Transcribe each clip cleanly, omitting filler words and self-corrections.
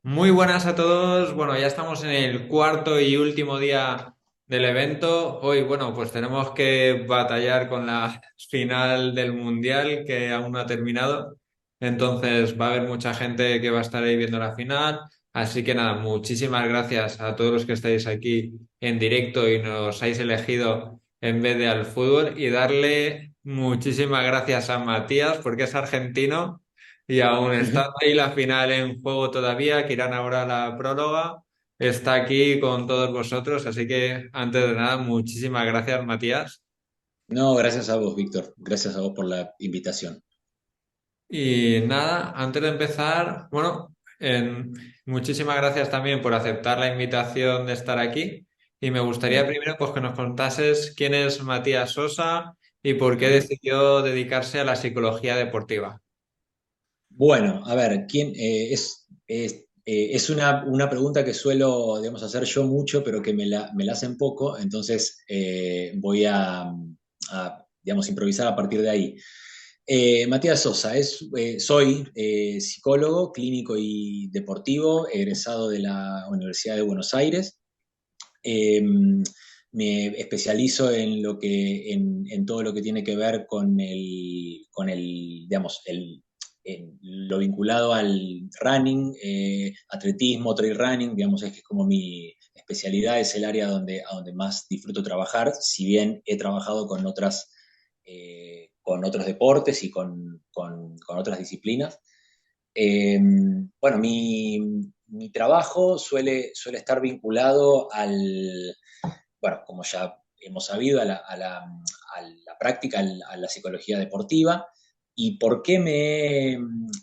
Muy buenas a todos. Bueno, ya estamos en el cuarto y último día del evento. Hoy, bueno, pues tenemos que batallar con la final del Mundial que aún no ha terminado. Entonces va a haber mucha gente que va a estar ahí viendo la final. Así que nada, muchísimas gracias a todos los que estáis aquí en directo y nos habéis elegido en vez de al fútbol. Y darle muchísimas gracias a Matías porque es argentino. Y aún está ahí la final en juego todavía, que irán ahora a la próloga. Está aquí con todos vosotros, así que antes de nada, muchísimas gracias, Matías. No, gracias a vos, Víctor. Gracias a vos por la invitación. Y nada, antes de empezar, bueno, muchísimas gracias también por aceptar la invitación de estar aquí. Y me gustaría Mm, primero pues, que nos contases quién es Matías Sosa y por qué ujú. decidió dedicarse a la psicología deportiva. Bueno, a ver, ¿quién es una pregunta que suelo, digamos, hacer yo mucho, pero que me la hacen poco, entonces voy digamos, improvisar a partir de ahí. Matías Sosa, soy psicólogo clínico y deportivo, egresado de la Universidad de Buenos Aires. Eh, Me especializo en todo lo que tiene que ver digamos, en lo vinculado al running, atletismo, trail running, digamos, es que es como mi especialidad, es el área a donde más disfruto trabajar, si bien he trabajado con otros deportes y con otras disciplinas. Eh, bueno, mi trabajo suele estar vinculado bueno, como ya hemos sabido, a la práctica, a la psicología deportiva. ¿Y por qué me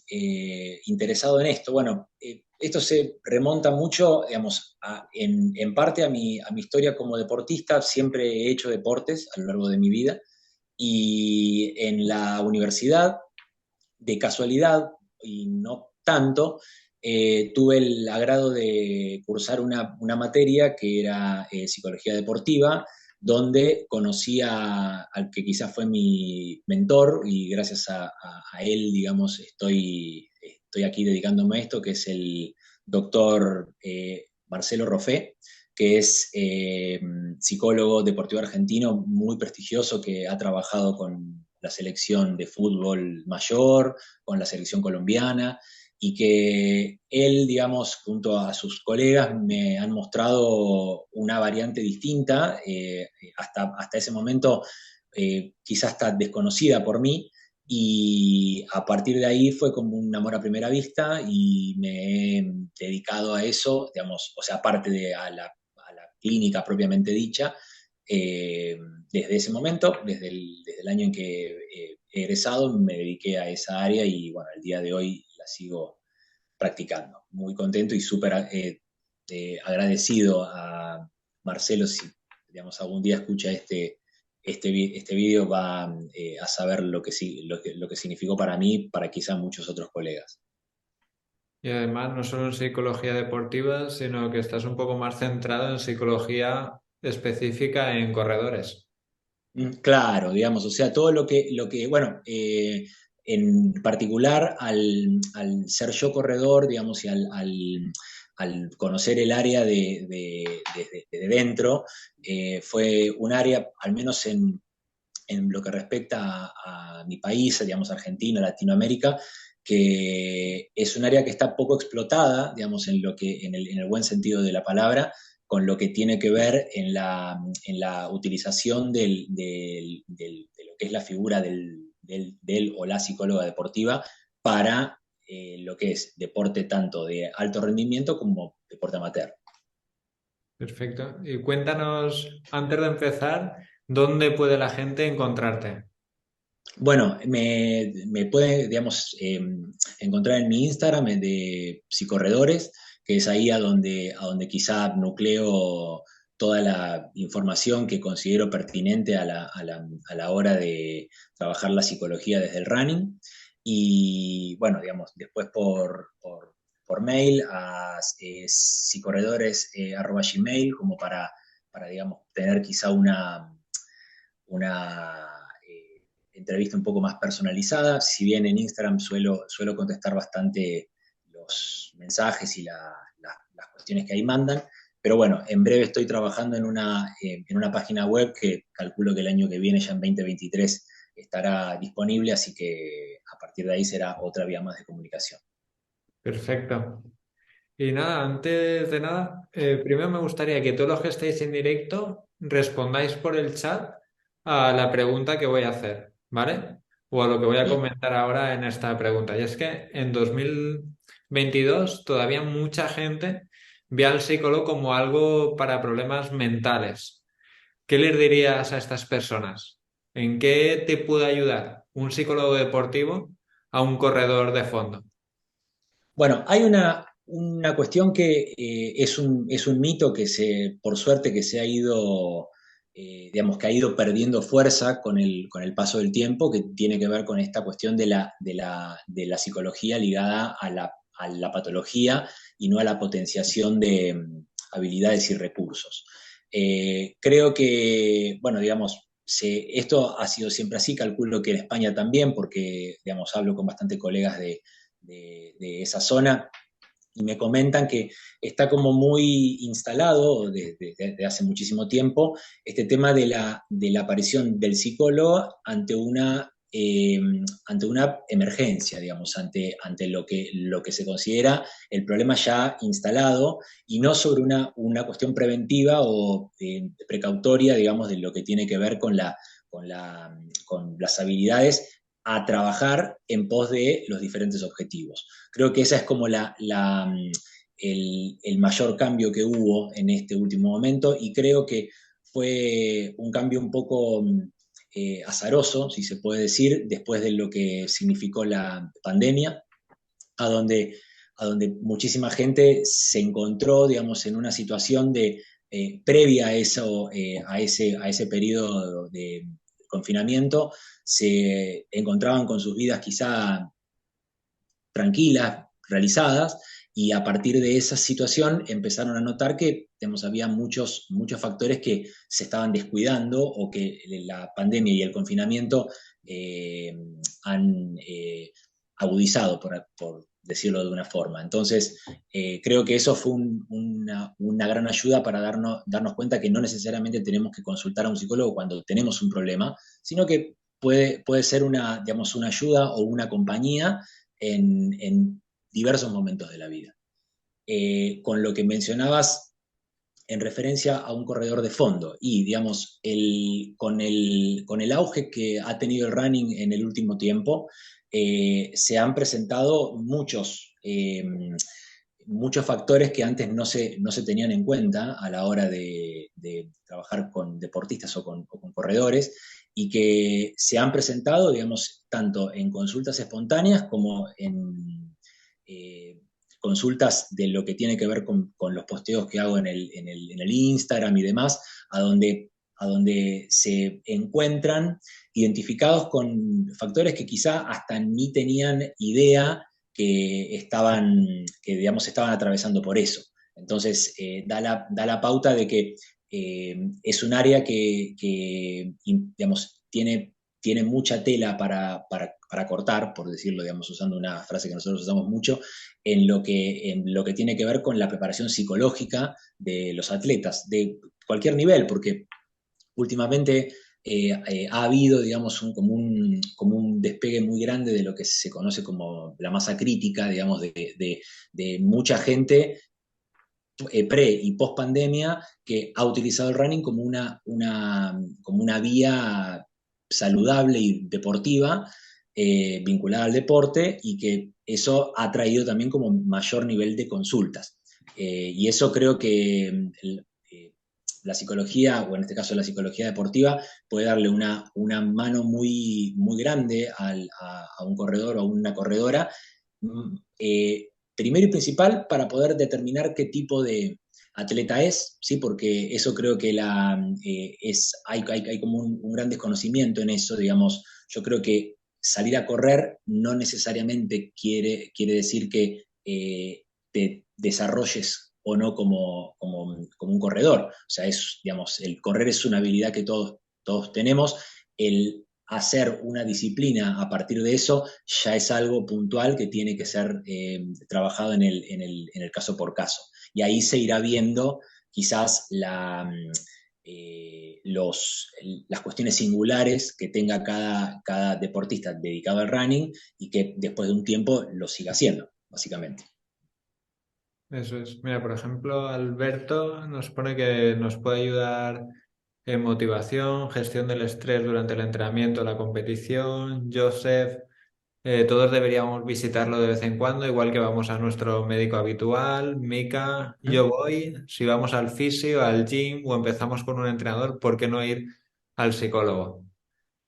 he interesado en esto? Bueno, esto se remonta mucho, digamos, en parte a mi historia como deportista. Siempre he hecho deportes a lo largo de mi vida y en la universidad, de casualidad y no tanto, tuve el agrado de cursar una materia que era psicología deportiva, donde conocí al que quizás fue mi mentor y gracias a él, digamos, estoy aquí dedicándome a esto, que es el doctor Marcelo Roffé, que es psicólogo deportivo argentino muy prestigioso, que ha trabajado con la selección de fútbol mayor, con la selección colombiana, y que él, digamos, junto a sus colegas, me han mostrado una variante distinta, hasta ese momento quizás hasta desconocida por mí, y a partir de ahí fue como un amor a primera vista y me he dedicado a eso, digamos, o sea, aparte a la clínica propiamente dicha, eh, desde ese momento, desde el año en que he egresado, me dediqué a esa área y bueno, al día de hoy la sigo practicando. Muy contento y súper agradecido a Marcelo. Si, digamos, algún día escucha este video, va a saber lo que significó para mí, para quizá muchos otros colegas. Y además, no solo en psicología deportiva, sino que estás un poco más centrado en psicología específica en corredores. Claro, digamos, o sea, todo bueno, en particular al ser yo corredor, digamos, y al conocer el área desde dentro, fue un área, al menos en lo que respecta a mi país, digamos, Argentina, Latinoamérica, que es un área que está poco explotada, digamos, en el buen sentido de la palabra, con lo que tiene que ver en la utilización de lo que es la figura del o la psicóloga deportiva para lo que es deporte tanto de alto rendimiento como deporte amateur. Perfecto. Y cuéntanos, antes de empezar, ¿dónde puede la gente encontrarte? Bueno, me pueden, digamos, encontrar en mi Instagram de Psicorredores, que es ahí a donde quizá nucleo toda la información que considero pertinente a la hora de trabajar la psicología desde el running. Y bueno, digamos, después por mail a psicorredores@gmail, como digamos, tener quizá una entrevista un poco más personalizada. Si bien en Instagram suelo contestar bastante los mensajes y las cuestiones que ahí mandan. Pero bueno, en breve estoy trabajando en una página web que calculo que el año que viene, ya en 2023, estará disponible, así que a partir de ahí será otra vía más de comunicación. Perfecto. Y nada, antes de nada, primero me gustaría que todos los que estéis en directo respondáis por el chat a la pregunta que voy a hacer, ¿vale? O a lo que voy a Bien. comentar ahora en esta pregunta. Y es que en 2022 todavía mucha gente ve al psicólogo como algo para problemas mentales. ¿Qué les dirías a estas personas? ¿En qué te puede ayudar un psicólogo deportivo a un corredor de fondo? Bueno, hay una cuestión que es un mito que por suerte, que se ha ido, digamos, que ha ido perdiendo fuerza con el paso del tiempo, que tiene que ver con esta cuestión de la psicología ligada a la patología y no a la potenciación de habilidades y recursos. Creo que, bueno, digamos, esto ha sido siempre así, calculo que en España también, porque, digamos, hablo con bastante colegas de esa zona y me comentan que está como muy instalado desde hace muchísimo tiempo este tema de la aparición del psicólogo ante una emergencia, digamos, ante lo que se considera el problema ya instalado y no sobre una cuestión preventiva o precautoria, digamos, de lo que tiene que ver con, con las habilidades a trabajar en pos de los diferentes objetivos. Creo que esa es como el mayor cambio que hubo en este último momento y creo que fue un cambio un poco azaroso, si se puede decir, después de lo que significó la pandemia, a donde, a donde muchísima gente se encontró, digamos, en una situación previa a eso, a ese periodo de confinamiento, se encontraban con sus vidas quizá tranquilas, realizadas, y a partir de esa situación empezaron a notar que, digamos, había muchos factores que se estaban descuidando o que la pandemia y el confinamiento eh, han agudizado, por decirlo de una forma. Entonces, creo que eso fue una gran ayuda para darnos cuenta que no necesariamente tenemos que consultar a un psicólogo cuando tenemos un problema, sino que puede ser digamos, una ayuda o una compañía en diversos momentos de la vida. Con lo que mencionabas en referencia a un corredor de fondo y, digamos, con el auge que ha tenido el running en el último tiempo, se han presentado muchos factores que antes no se tenían en cuenta a la hora de trabajar con deportistas o con corredores y que se han presentado, digamos, tanto en consultas espontáneas como en consultas de lo que tiene que ver con los posteos que hago en el Instagram y demás, a donde se encuentran identificados con factores que quizá hasta ni tenían idea que digamos, estaban atravesando por eso. Entonces, da la pauta de que es un área que digamos, tiene mucha tela para cortar, por decirlo, digamos, usando una frase que nosotros usamos mucho, en lo que tiene que ver con la preparación psicológica de los atletas, de cualquier nivel, porque últimamente ha habido, digamos, como un despegue muy grande de lo que se conoce como la masa crítica, digamos, de mucha gente pre y post pandemia que ha utilizado el running como como una vía saludable y deportiva vinculada al deporte y que eso ha traído también como mayor nivel de consultas. Y eso creo que la psicología, o en este caso la psicología deportiva, puede darle una mano muy grande a un corredor o a una corredora, primero y principal para poder determinar qué tipo de atleta es, ¿sí? Porque eso creo que hay como un gran desconocimiento en eso, digamos, yo creo que salir a correr no necesariamente quiere decir que te desarrolles o no como un corredor. O sea, digamos, el correr es una habilidad que todos tenemos. El hacer una disciplina a partir de eso ya es algo puntual que tiene que ser trabajado en el caso por caso. Y ahí se irá viendo quizás las cuestiones singulares que tenga cada deportista dedicado al running y que después de un tiempo lo siga haciendo, básicamente. Eso es. Mira, por ejemplo, Alberto nos pone que nos puede ayudar en motivación, gestión del estrés durante el entrenamiento, la competición. Joseph, todos deberíamos visitarlo de vez en cuando, igual que vamos a nuestro médico habitual. Mika, yo ¿Mm? voy. Si vamos al fisio, al gym o empezamos con un entrenador, ¿por qué no ir al psicólogo?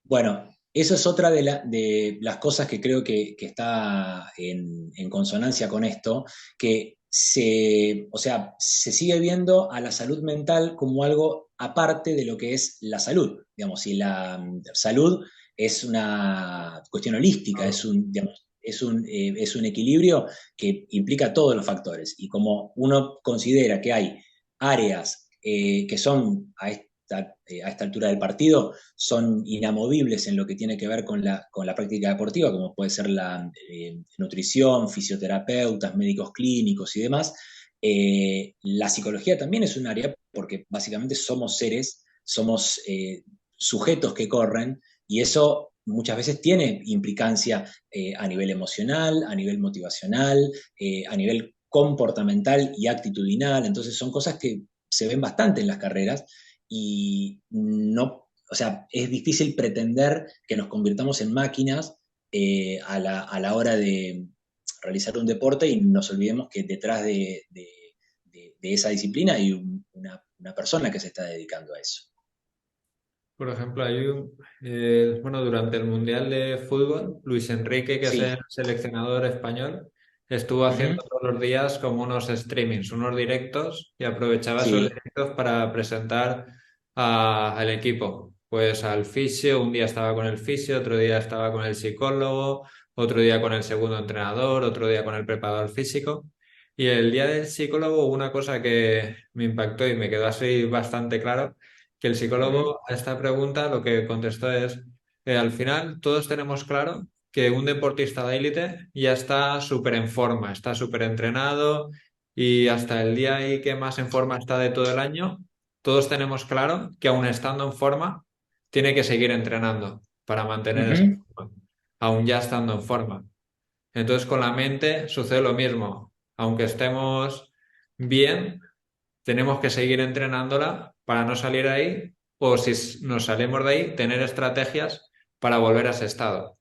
Bueno, eso es otra de las cosas que creo que está en consonancia con esto, que o sea, se sigue viendo a la salud mental como algo aparte de lo que es la salud. Digamos, si la salud es una cuestión holística, digamos, es un equilibrio que implica todos los factores. Y como uno considera que hay áreas que son a esta altura del partido son inamovibles en lo que tiene que ver con la práctica deportiva, como puede ser la nutrición, fisioterapeutas, médicos clínicos y demás. La psicología también es un área porque básicamente somos seres, somos sujetos que corren y eso muchas veces tiene implicancia a nivel emocional, a nivel motivacional, a nivel comportamental y actitudinal. Entonces son cosas que se ven bastante en las carreras y no, o sea, es difícil pretender que nos convirtamos en máquinas a la hora de realizar un deporte y nos olvidemos que detrás de esa disciplina hay una persona que se está dedicando a eso. Por ejemplo, bueno, durante el Mundial de Fútbol, Luis Enrique, que es el Sí. seleccionador español, estuvo Ujú. haciendo todos los días como unos streamings, unos directos, y aprovechaba esos Sí. directos para presentar al equipo. Pues al fisio, un día estaba con el fisio, otro día estaba con el psicólogo, otro día con el segundo entrenador, otro día con el preparador físico. Y el día del psicólogo, una cosa que me impactó y me quedó así bastante claro que el Ujú. psicólogo a esta pregunta lo que contestó es, al final todos tenemos claro que un deportista de élite ya está súper en forma, está súper entrenado y hasta el día ahí que más en forma está de todo el año, todos tenemos claro que aun estando en forma, tiene que seguir entrenando para mantener esa Ujú. forma, aun ya estando en forma. Entonces con la mente sucede lo mismo, aunque estemos bien tenemos que seguir entrenándola para no salir ahí o si nos salimos de ahí, tener estrategias para volver a ese estado.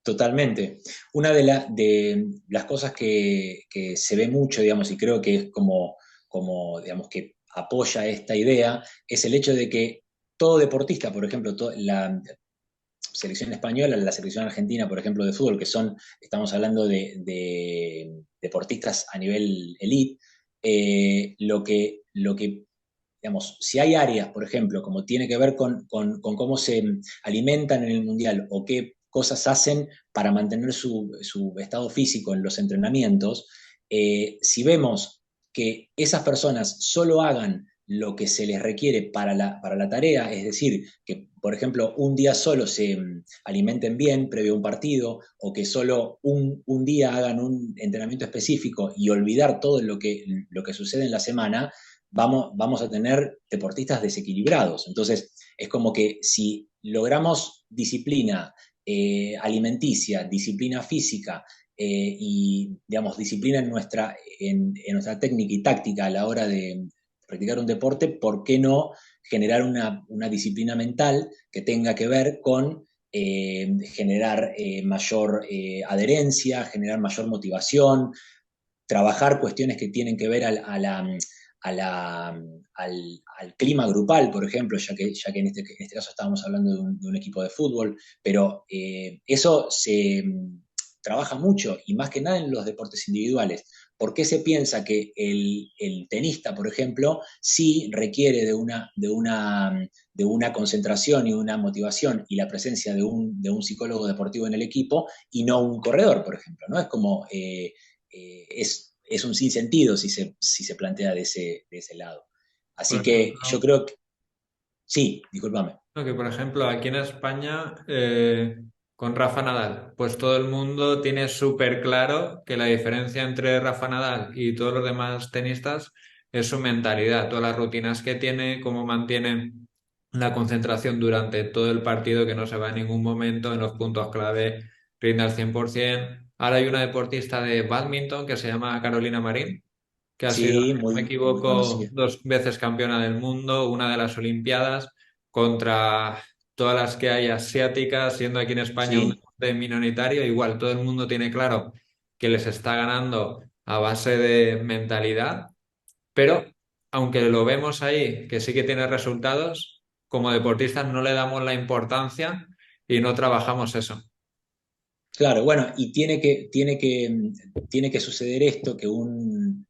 Totalmente. Una de las cosas que se ve mucho, digamos, y creo que es digamos, que apoya esta idea, es el hecho de que todo deportista, por ejemplo, la selección española, la selección argentina, por ejemplo, de fútbol, estamos hablando de deportistas a nivel elite, lo que digamos, si hay áreas, por ejemplo, como tiene que ver con cómo se alimentan en el mundial o qué cosas hacen para mantener su estado físico en los entrenamientos, si vemos que esas personas solo hagan lo que se les requiere para la tarea, es decir, que por ejemplo un día solo se alimenten bien previo a un partido o que solo un día hagan un entrenamiento específico y olvidar todo lo que sucede en la semana, vamos a tener deportistas desequilibrados. Entonces, es como que si logramos disciplina alimenticia, disciplina física y, digamos, disciplina en nuestra técnica y táctica a la hora de practicar un deporte, ¿por qué no generar una disciplina mental que tenga que ver con generar mayor adherencia, generar mayor motivación, trabajar cuestiones que tienen que ver a la, al clima grupal, por ejemplo, ya que en este caso estábamos hablando de un equipo de fútbol, pero eso se trabaja mucho y más que nada en los deportes individuales. ¿Por qué se piensa que el tenista, por ejemplo, sí requiere de una concentración y una motivación y la presencia de un psicólogo deportivo en el equipo y no un corredor, por ejemplo? ¿No? Es como es un sinsentido si se plantea de ese lado. Por Así que yo ejemplo, creo que, sí, discúlpame. No, que por ejemplo, aquí en España, con Rafa Nadal, pues todo el mundo tiene súper claro que la diferencia entre Rafa Nadal y todos los demás tenistas es su mentalidad, todas las rutinas que tiene, cómo mantiene la concentración durante todo el partido, que no se va en ningún momento, en los puntos clave, rinde al 100%. Ahora hay una deportista de bádminton que se llama Carolina Marín, que ha sido, Sí, si no me muy equivoco, conocido. 2 veces campeona del mundo, una de las Olimpiadas, contra todas las que hay asiáticas, siendo aquí en España un Sí, deporte minoritario, igual todo el mundo tiene claro que les está ganando a base de mentalidad, pero aunque lo vemos ahí, que sí que tiene resultados, como deportistas no le damos la importancia y no trabajamos eso. claro, bueno, y tiene que suceder esto, que un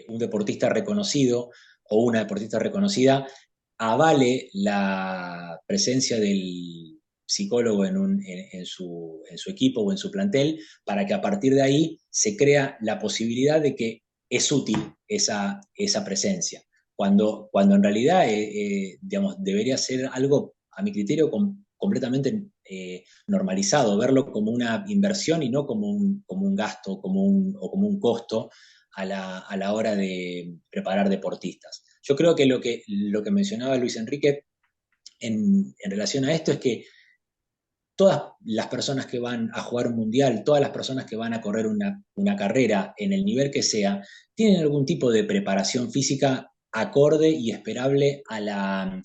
deportista reconocido o una deportista reconocida avale la presencia del psicólogo en su equipo o en su plantel, para que a partir de ahí se crea la posibilidad de que es útil esa presencia, cuando en realidad digamos, debería ser algo, a mi criterio, completamente normalizado, verlo como una inversión y no como un gasto o como un costo a la hora de preparar deportistas. Yo creo que lo que mencionaba Luis Enrique en relación a esto es que todas las personas que van a jugar un mundial, todas las personas que van a correr una carrera en el nivel que sea, tienen algún tipo de preparación física acorde y esperable al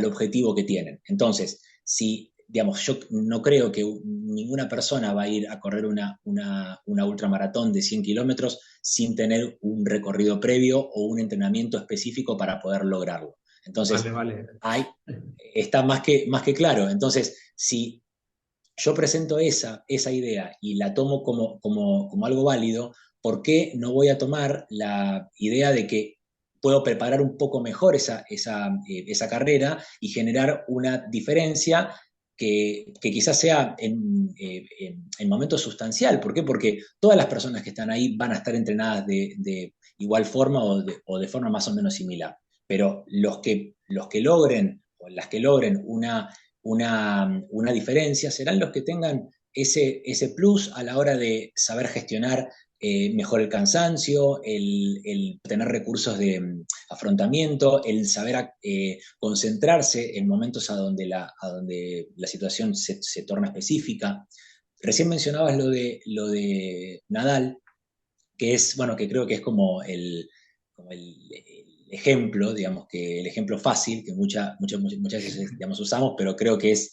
objetivo que tienen. Entonces, si, digamos, yo no creo que ninguna persona va a ir a correr una ultramaratón de 100 kilómetros sin tener un recorrido previo o un entrenamiento específico para poder lograrlo. Vale, Entonces, vale. hay, está más que claro. Entonces, si yo presento esa idea y la tomo como algo válido, ¿por qué no voy a tomar la idea de que puedo preparar un poco mejor esa carrera y generar una diferencia que quizás sea en momento sustancial? ¿Por qué? Porque todas las personas que están ahí van a estar entrenadas de igual forma o de forma más o menos similar. Pero los que logren o las que logren una diferencia serán los que tengan ese plus a la hora de saber gestionar mejor el cansancio, el tener recursos de afrontamiento, el saber concentrarse en momentos a donde la situación se torna específica. Recién mencionabas lo de Nadal, que es, bueno, que creo que es como el ejemplo, digamos, que el ejemplo fácil, que muchas veces, digamos, usamos, pero creo que es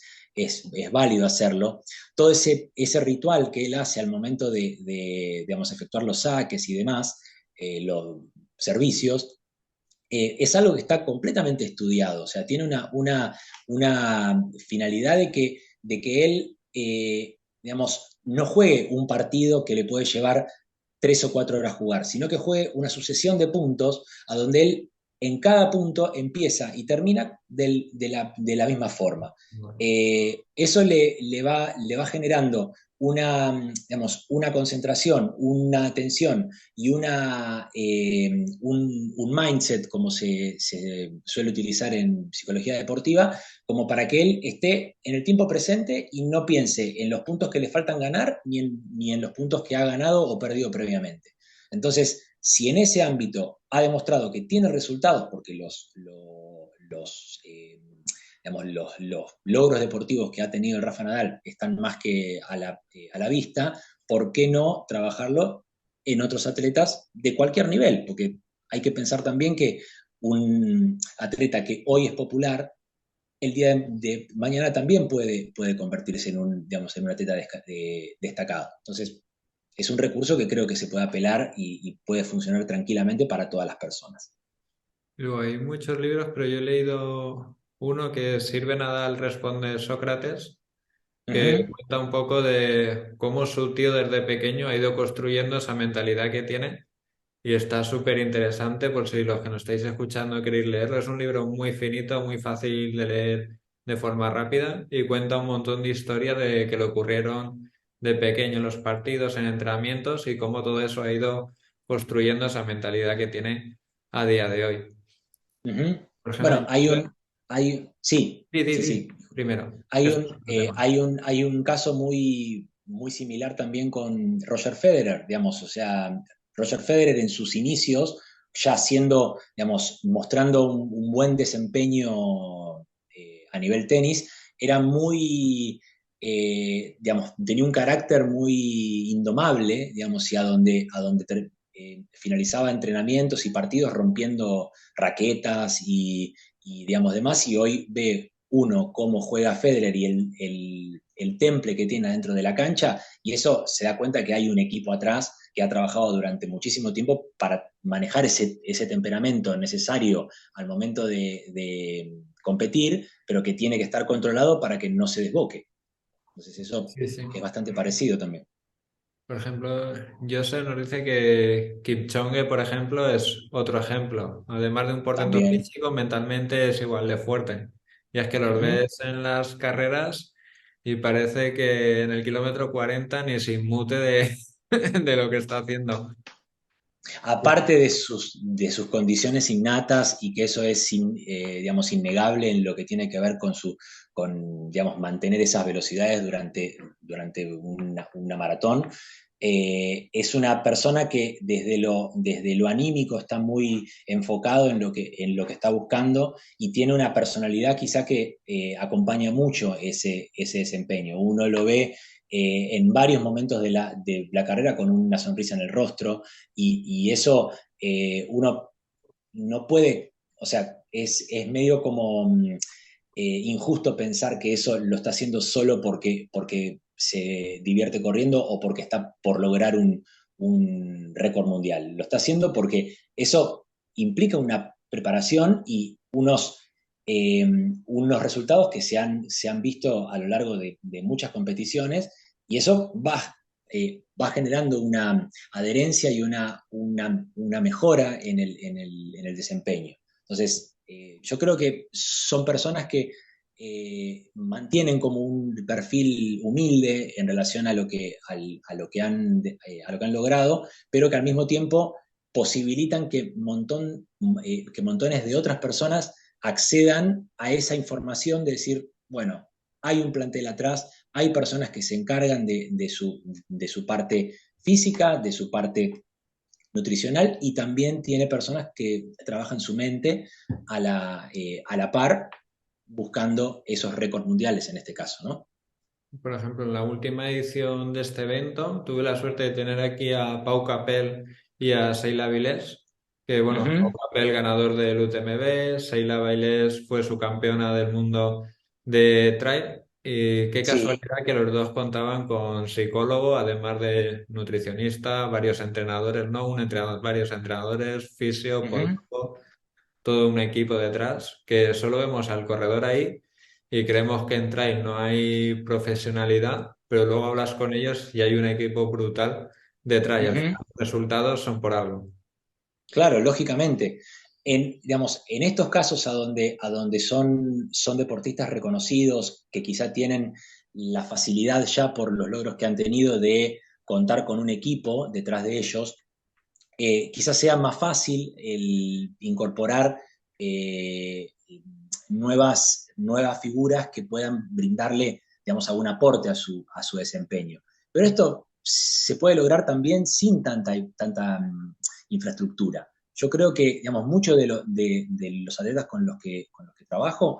válido hacerlo. Todo ese ritual que él hace al momento digamos, efectuar los saques y demás, los servicios, es algo que está completamente estudiado, o sea, tiene una finalidad de que él, digamos, no juegue un partido que le puede llevar 3 o 4 horas jugar, sino que juegue una sucesión de puntos a donde él en cada punto empieza y termina de la misma forma. Eso le va generando digamos, una concentración, una atención y un mindset, como se suele utilizar en psicología deportiva, como para que él esté en el tiempo presente y no piense en los puntos que le faltan ganar ni en los puntos que ha ganado o perdido previamente. Entonces, si en ese ámbito ha demostrado que tiene resultados, porque digamos, los logros deportivos que ha tenido el Rafa Nadal están más que a la vista, ¿por qué no trabajarlo en otros atletas de cualquier nivel? Porque hay que pensar también que un atleta que hoy es popular, el día de mañana también puede convertirse digamos, en un atleta destacado. Entonces, es un recurso que creo que se puede apelar y puede funcionar tranquilamente para todas las personas. Luego hay muchos libros, pero yo he leído uno que Sirve Nadal responde Sócrates, Uh que -huh. cuenta un poco de cómo su tío desde pequeño ha ido construyendo esa mentalidad que tiene y está súper interesante por si los que nos estáis escuchando queréis leerlo. Es un libro muy finito, muy fácil de leer de forma rápida y cuenta un montón de historias de que le ocurrieron de pequeño en los partidos, en entrenamientos y cómo todo eso ha ido construyendo esa mentalidad que tiene a día de hoy. Uh -huh. Por Bueno, ejemplo, hay un... Sí, Sí, sí, sí, sí, sí. primero. Hay Eso es un, otro tema. hay un caso muy similar también con Roger Federer, digamos, o sea, Roger Federer en sus inicios, ya siendo, digamos, mostrando un buen desempeño a nivel tenis, era digamos, tenía un carácter muy indomable, digamos, y a donde finalizaba entrenamientos y partidos rompiendo raquetas y digamos demás, y hoy ve uno cómo juega Federer y el temple que tiene dentro de la cancha, y eso se da cuenta que hay un equipo atrás que ha trabajado durante muchísimo tiempo para manejar ese temperamento necesario al momento de competir, pero que tiene que estar controlado para que no se desboque. Entonces eso Sí, sí. es bastante parecido también. Por ejemplo, Jose nos dice que Kipchoge, por ejemplo, es otro ejemplo. Además de un portento También. físico, mentalmente es igual de fuerte. Y es que los Ujú. ves en las carreras y parece que en el kilómetro 40 ni se inmute de, de lo que está haciendo. Aparte de sus condiciones innatas y que eso es, digamos, innegable en lo que tiene que ver con digamos, mantener esas velocidades durante una maratón, es una persona que desde lo anímico está muy enfocado en lo que está buscando y tiene una personalidad quizá que acompaña mucho ese desempeño. Uno lo ve en varios momentos de la carrera con una sonrisa en el rostro y eso uno no puede, o sea, es medio como injusto pensar que eso lo está haciendo solo porque se divierte corriendo o porque está por lograr un récord mundial. Lo está haciendo porque eso implica una preparación y unos resultados que se han visto a lo largo de muchas competiciones y eso va generando una adherencia y una mejora en el desempeño. Entonces, yo creo que son personas que mantienen como un perfil humilde en relación a lo que han logrado, pero que al mismo tiempo posibilitan que montones de otras personas accedan a esa información de decir, bueno, hay un plantel atrás, hay personas que se encargan de su parte física, de su parte nutricional y también tiene personas que trabajan su mente a la par buscando esos récords mundiales en este caso, ¿no? Por ejemplo, en la última edición de este evento tuve la suerte de tener aquí a Pau Capel y a Seila Vilés, que bueno, Pau Ujú. Capel ganador del UTMB, Seila Vilés fue su campeona del mundo de trail y qué Sí. casualidad que los dos contaban con psicólogo, además de nutricionista, varios entrenadores, no un entrenador, varios entrenadores, fisio, Ujú. podólogo, todo un equipo detrás, que solo vemos al corredor ahí y creemos que en trail no hay profesionalidad, pero luego hablas con ellos y hay un equipo brutal detrás y al final Ujú. los resultados son por algo. Claro, lógicamente. Digamos, en estos casos a donde son deportistas reconocidos, que quizá tienen la facilidad ya por los logros que han tenido de contar con un equipo detrás de ellos, quizás sea más fácil el incorporar nuevas figuras que puedan brindarle, digamos, algún aporte a su desempeño. Pero esto se puede lograr también sin tanta infraestructura. Yo creo que, digamos, muchos de los atletas con los que trabajo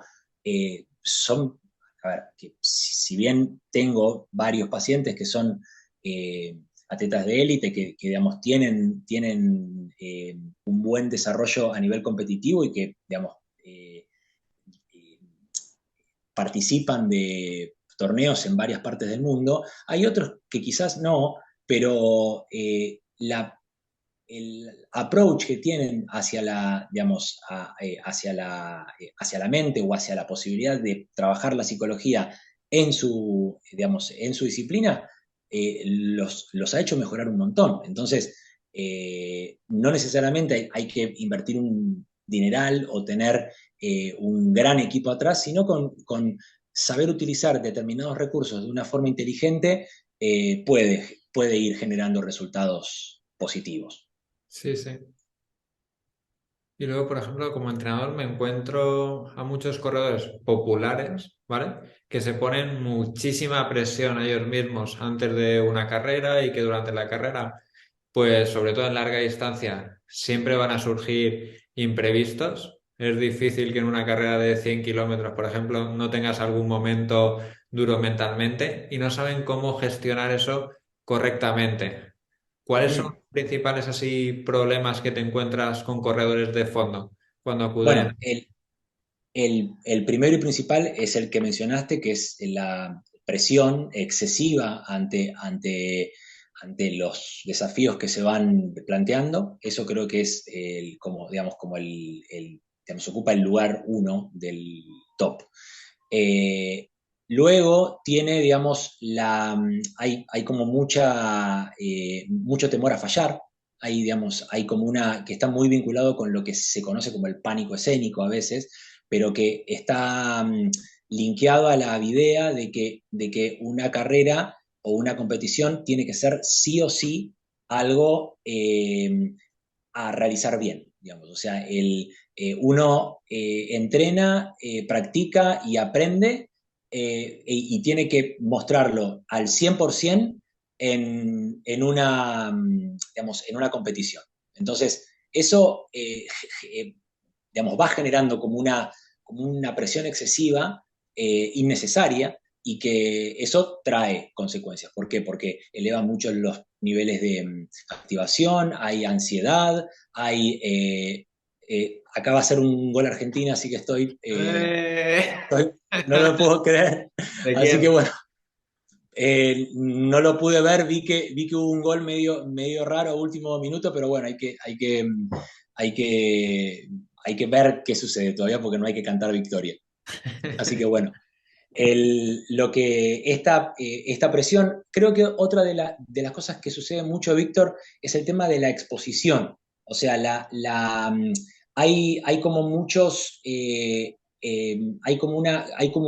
son, a ver, que si bien tengo varios pacientes que son atletas de élite digamos, tienen un buen desarrollo a nivel competitivo y que, digamos, eh, participan de torneos en varias partes del mundo. Hay otros que quizás no, pero el approach que tienen hacia la, digamos, hacia la mente o hacia la posibilidad de trabajar la psicología digamos, en su disciplina, los ha hecho mejorar un montón. Entonces, no necesariamente hay que invertir un dineral o tener un gran equipo atrás, sino con saber utilizar determinados recursos de una forma inteligente, puede ir generando resultados positivos. Sí, sí. Y luego, por ejemplo, como entrenador me encuentro a muchos corredores populares, ¿vale? Que se ponen muchísima presión a ellos mismos antes de una carrera y que durante la carrera, pues sobre todo en larga distancia, siempre van a surgir imprevistos. Es difícil que en una carrera de 100 kilómetros, por ejemplo, no tengas algún momento duro mentalmente y no saben cómo gestionar eso correctamente. ¿Cuáles son Mm. los principales así problemas que te encuentras con corredores de fondo cuando acuden? Bueno, el primero y principal es el que mencionaste, que es la presión excesiva ante los desafíos que se van planteando. Eso creo que es como, digamos, digamos, ocupa el lugar uno del top. Eh, Luego tiene, digamos, hay como mucho temor a fallar. Hay, digamos, hay como que está muy vinculado con lo que se conoce como el pánico escénico a veces, pero que está linkeado a la idea de que una carrera o una competición tiene que ser sí o sí algo a realizar bien, digamos. O sea, uno entrena, practica y aprende y tiene que mostrarlo al 100% digamos, en una competición. Entonces, eso digamos, va generando como una presión excesiva, innecesaria, y que eso trae consecuencias. ¿Por qué? Porque eleva mucho los niveles de activación, hay ansiedad, acaba de ser un gol Argentina, así que Eh, no lo puedo creer. ¿De Así que quién? bueno, no lo pude ver, vi que hubo un gol medio raro a último minuto, pero bueno, hay que, hay que ver qué sucede todavía porque no hay que cantar victoria. Así que bueno, esta presión, creo que otra de las cosas que sucede mucho, Víctor, es el tema de la exposición. O sea, hay como muchos, hay como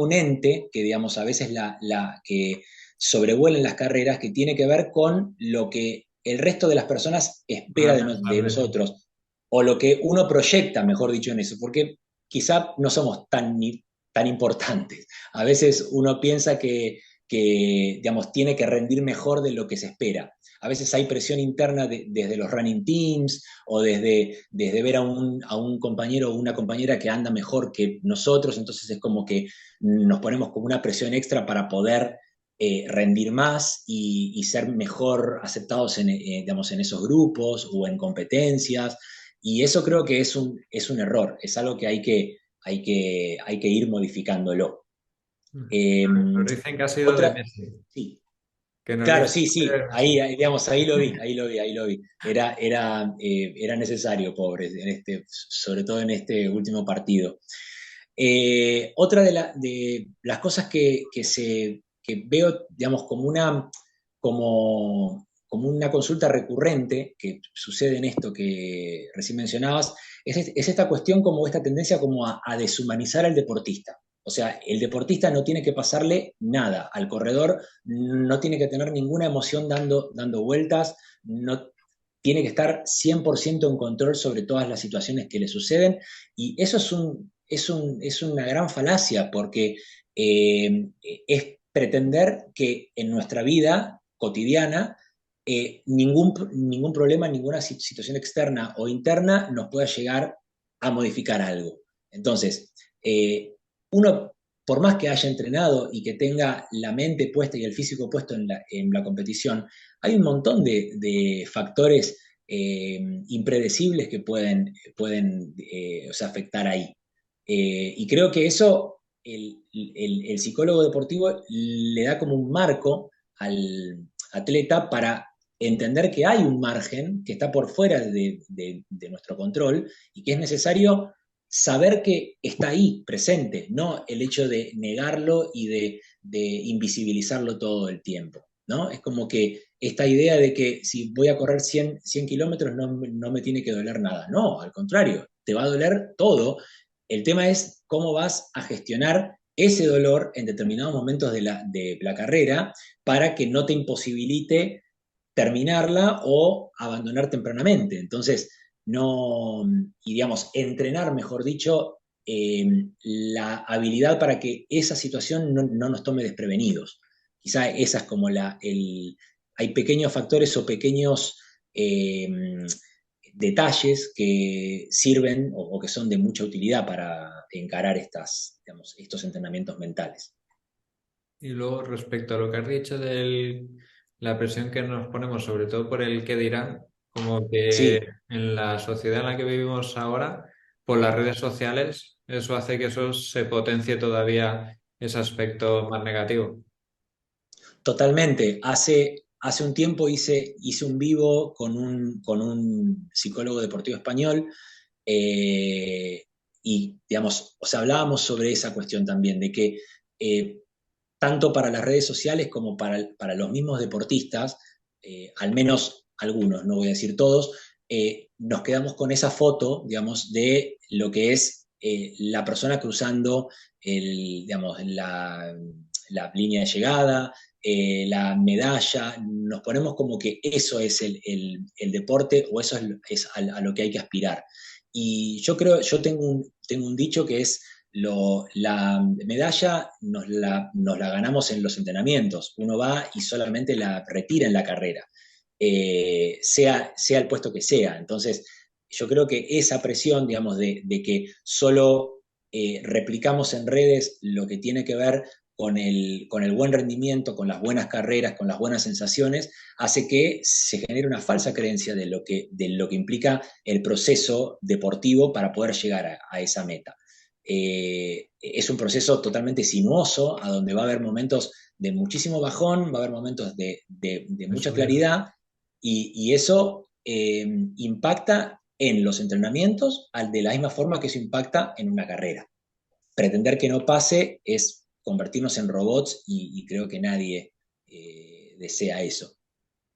un ente que, digamos, a veces que sobrevuela en las carreras, que tiene que ver con lo que el resto de las personas espera Van a de pensar de ti. nosotros, o lo que uno proyecta, mejor dicho, en eso, porque quizá no somos tan importantes. A veces uno piensa digamos, tiene que rendir mejor de lo que se espera. A veces hay presión interna desde los running teams o desde ver a un compañero o una compañera que anda mejor que nosotros, entonces es como que nos ponemos como una presión extra para poder rendir más y ser mejor aceptados digamos, en esos grupos o en competencias. Y eso creo que es un error, es algo que hay que ir modificándolo. Eh, Nos dicen que ha sido de otra, Messi. sí, Que nos claro, dicen sí, que ha sido sí, de ahí, Messi. digamos, ahí lo vi, ahí lo vi, ahí lo vi. Era necesario, pobre, sobre todo en este último partido. Otra de las cosas que veo, digamos, como una consulta recurrente que sucede en esto que recién mencionabas, es esta cuestión, como esta tendencia como a deshumanizar al deportista. O sea, el deportista no tiene que pasarle nada al corredor, no tiene que tener ninguna emoción dando vueltas, no tiene que estar 100% en control sobre todas las situaciones que le suceden, y eso es una gran falacia, porque es pretender que en nuestra vida cotidiana ningún problema, ninguna situación externa o interna nos pueda llegar a modificar algo. Entonces, uno, por más que haya entrenado y que tenga la mente puesta y el físico puesto en la competición, hay un montón de factores impredecibles que pueden o sea, afectar ahí. Y creo que eso el psicólogo deportivo le da como un marco al atleta para entender que hay un margen que está por fuera de nuestro control y que es necesario saber que está ahí, presente, no el hecho de negarlo y de invisibilizarlo todo el tiempo, ¿no? Es como que esta idea de que si voy a correr 100 kilómetros no me tiene que doler nada. No, al contrario, te va a doler todo. El tema es cómo vas a gestionar ese dolor en determinados momentos de la carrera para que no te imposibilite terminarla o abandonar tempranamente. Entonces, no, y digamos, entrenar, mejor dicho, la habilidad para que esa situación no nos tome desprevenidos. Quizá esa es como hay pequeños factores o pequeños eh, detalles que sirven o que son de mucha utilidad para encarar digamos, estos entrenamientos mentales. Y luego, respecto a lo que has dicho de la presión que nos ponemos, sobre todo por el qué dirán, como que Sí, en la sociedad en la que vivimos ahora, por las redes sociales, eso hace que eso se potencie todavía ese aspecto más negativo. totalmente. Hace un tiempo hice un vivo con un psicólogo deportivo español eh, y, digamos, o sea, hablábamos sobre esa cuestión también, de que eh, tanto para las redes sociales como para los mismos deportistas, al menos algunos, no voy a decir todos, nos quedamos con esa foto, digamos, de lo que es la persona cruzando digamos, la línea de llegada, la medalla, nos ponemos como que eso es el deporte o eso es a lo que hay que aspirar. Y yo creo, yo tengo un dicho que es la medalla nos la ganamos en los entrenamientos. Uno va y solamente la retira en la carrera, sea el puesto que sea. Entonces, yo creo que esa presión, digamos, de que solo replicamos en redes lo que tiene que ver con el buen rendimiento, con las buenas carreras, con las buenas sensaciones, hace que se genere una falsa creencia de lo que implica el proceso deportivo para poder llegar a esa meta. Es un proceso totalmente sinuoso, a donde va a haber momentos de muchísimo bajón, va a haber momentos de De mucha subida. claridad, y eso impacta en los entrenamientos de la misma forma que eso impacta en una carrera. Pretender que no pase es convertirnos en robots y creo que nadie desea eso.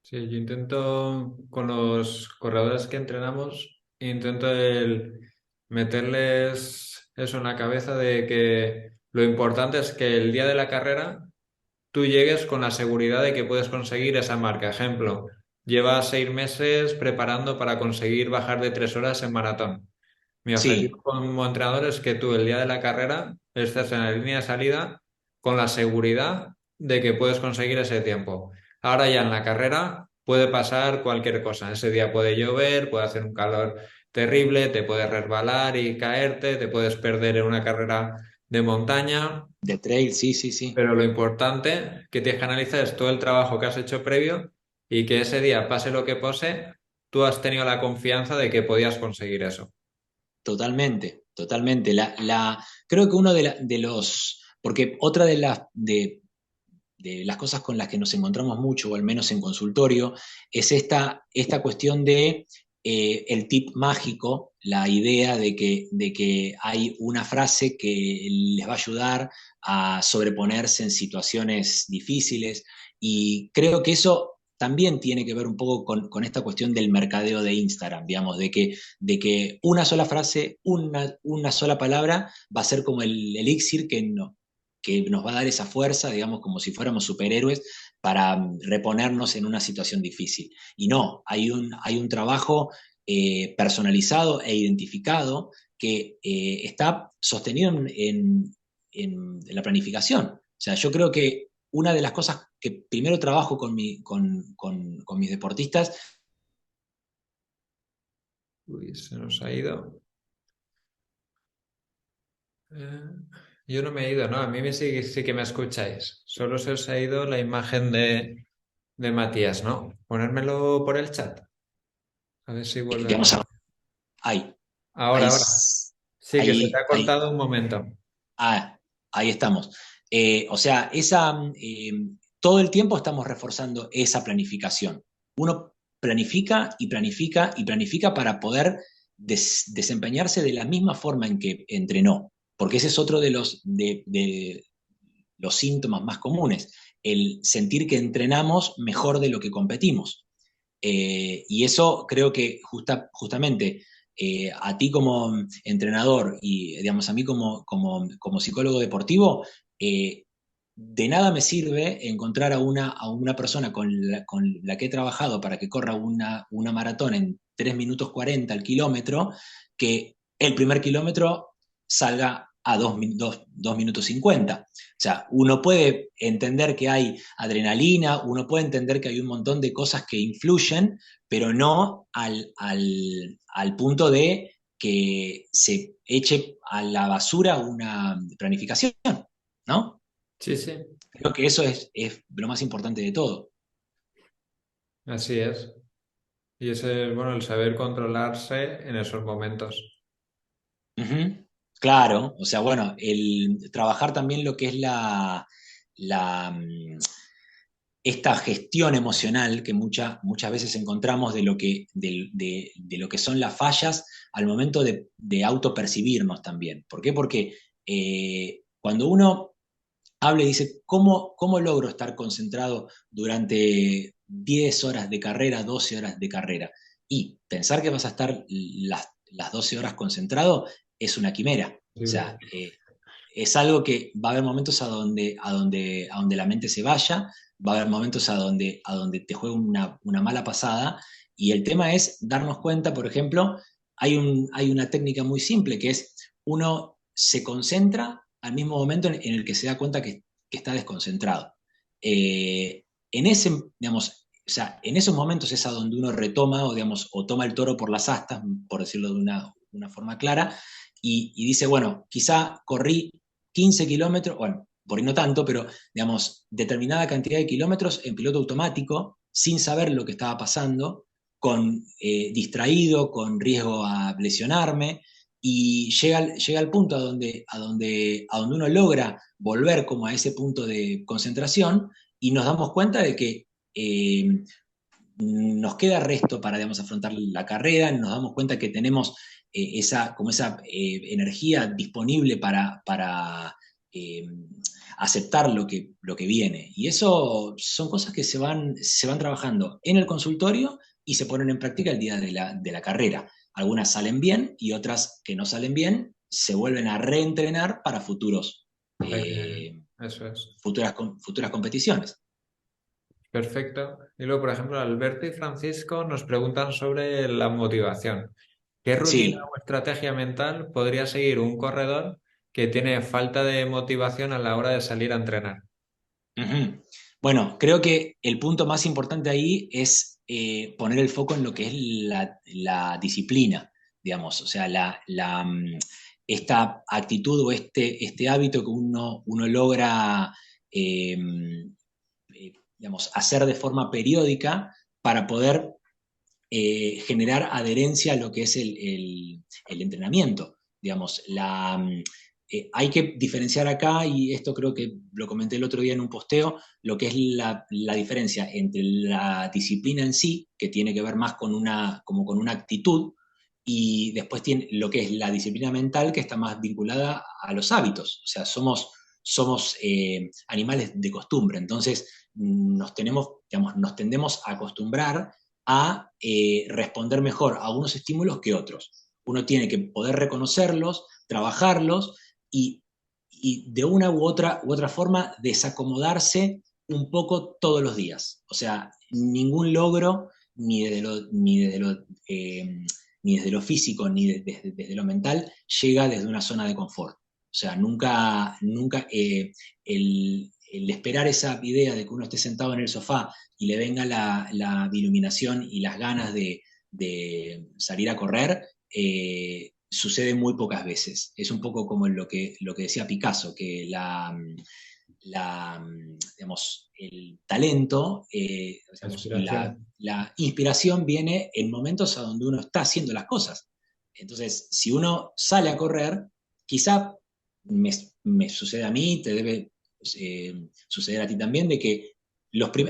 Sí, yo intento con los corredores que entrenamos, intento meterles eso en la cabeza de que lo importante es que el día de la carrera tú llegues con la seguridad de que puedes conseguir esa marca. Ejemplo, llevas 6 meses preparando para conseguir bajar de 3 horas en maratón. Mi Sí, objetivo como entrenador es que tú el día de la carrera estés en la línea de salida con la seguridad de que puedes conseguir ese tiempo. Ahora ya en la carrera puede pasar cualquier cosa. Ese día puede llover, puede hacer un calor terrible, te puedes resbalar y caerte, te puedes perder en una carrera de montaña. de trail, sí, sí, sí. Pero lo importante que tienes que analizar es todo el trabajo que has hecho previo y que ese día, pase lo que pase, tú has tenido la confianza de que podías conseguir eso. Totalmente, totalmente. Creo que uno porque otra de las cosas con las que nos encontramos mucho, o al menos en consultorio, es esta cuestión de el tip mágico, la idea de que hay una frase que les va a ayudar a sobreponerse en situaciones difíciles. Y creo que eso también tiene que ver un poco con esta cuestión del mercadeo de Instagram, digamos, de que una sola frase, una sola palabra va a ser como el elixir que nos va a dar esa fuerza, digamos, como si fuéramos superhéroes para reponernos en una situación difícil. Y no, hay un trabajo personalizado e identificado que está sostenido en la planificación. O sea, yo creo que una de las cosas que primero trabajo con mis deportistas. Uy, se nos ha ido. Eh, yo no me he ido, ¿no? A mí sí que me escucháis. Solo se os ha ido la imagen de Matías, ¿no? Ponérmelo por el chat. A ver si vuelve a Digamos, aparecer. ahí, Ahora, ahí, ahora. Sí, que se te ha ahí, cortado un momento. ah, ahí estamos. O sea, todo el tiempo estamos reforzando esa planificación. Uno planifica y planifica y planifica para poder desempeñarse de la misma forma en que entrenó, porque ese es otro de los síntomas más comunes, el sentir que entrenamos mejor de lo que competimos. Y eso creo que justamente a ti como entrenador y digamos a mí como psicólogo deportivo, de nada me sirve encontrar a una persona con la que he trabajado para que corra una maratón en 3 minutos 40 al kilómetro, que el primer kilómetro salga a 2 minutos 50. O sea, uno puede entender que hay adrenalina, uno puede entender que hay un montón de cosas que influyen, pero no al punto de que se eche a la basura una planificación, ¿no? Sí, sí, Creo que eso es lo más importante de todo. así es. Y ese es, bueno, el saber controlarse en esos momentos. Ujú. Claro, o sea, bueno, el trabajar también lo que es la, mm, esta gestión emocional que muchas veces encontramos de lo que son las fallas al momento de autopercibirnos también. ¿Por qué? Porque cuando uno habla y dice, ¿cómo logro estar concentrado durante 10 horas de carrera, 12 horas de carrera? Y pensar que vas a estar las 12 horas concentrado es una quimera. O sea, Posible. es algo que va a haber momentos a donde la mente se vaya, va a haber momentos a donde te juega una mala pasada, y el tema es darnos cuenta, por ejemplo, hay una técnica muy simple que es uno se concentra al mismo momento en el que se da cuenta que está desconcentrado. En ese, digamos, o sea, en esos momentos es a donde uno retoma o, digamos, o toma el toro por las astas, por decirlo de una forma clara, y dice, bueno, quizá corrí 15 kilómetros, bueno, por ahí no tanto, pero digamos, determinada cantidad de kilómetros en piloto automático, sin saber lo que estaba pasando, con distraído, con riesgo a lesionarme, y llega al punto a donde uno logra volver como a ese punto de concentración y nos damos cuenta de que nos queda resto para, digamos, afrontar la carrera, nos damos cuenta que tenemos como esa energía disponible para aceptar lo que viene. Y eso son cosas que se van trabajando en el consultorio y se ponen en práctica el día de la carrera. Algunas salen bien y otras que no salen bien se vuelven a reentrenar para Eso es. futuras competiciones. Perfecto. Y luego, por ejemplo, Alberto y Francisco nos preguntan sobre la motivación. ¿Qué rutina Sí. o estrategia mental podría seguir un corredor que tiene falta de motivación a la hora de salir a entrenar? Ujú. Bueno, creo que el punto más importante ahí es poner el foco en lo que es la disciplina, digamos, o sea, esta actitud o este hábito que uno logra, eh, digamos, hacer de forma periódica para poder generar adherencia a lo que es el entrenamiento. Digamos, hay que diferenciar acá, y esto creo que lo comenté el otro día en un posteo, lo que es la diferencia entre la disciplina en sí, que tiene que ver más con como con una actitud, y después tiene lo que es la disciplina mental, que está más vinculada a los hábitos. O sea, somos animales de costumbre, entonces digamos, nos tendemos a acostumbrar a responder mejor a unos estímulos que otros. Uno tiene que poder reconocerlos, trabajarlos y de una u otra forma desacomodarse un poco todos los días. O sea, ningún logro, ni desde lo físico, desde lo mental, llega desde una zona de confort. O sea, nunca el esperar esa idea de que uno esté sentado en el sofá y le venga la iluminación y las ganas de salir a correr, sucede muy pocas veces. Es un poco como lo que decía Picasso, que digamos, el talento, La digamos, inspiración. la inspiración viene en momentos a donde uno está haciendo las cosas. Entonces, si uno sale a correr, quizá me sucede a mí, te debe suceder a ti también, de que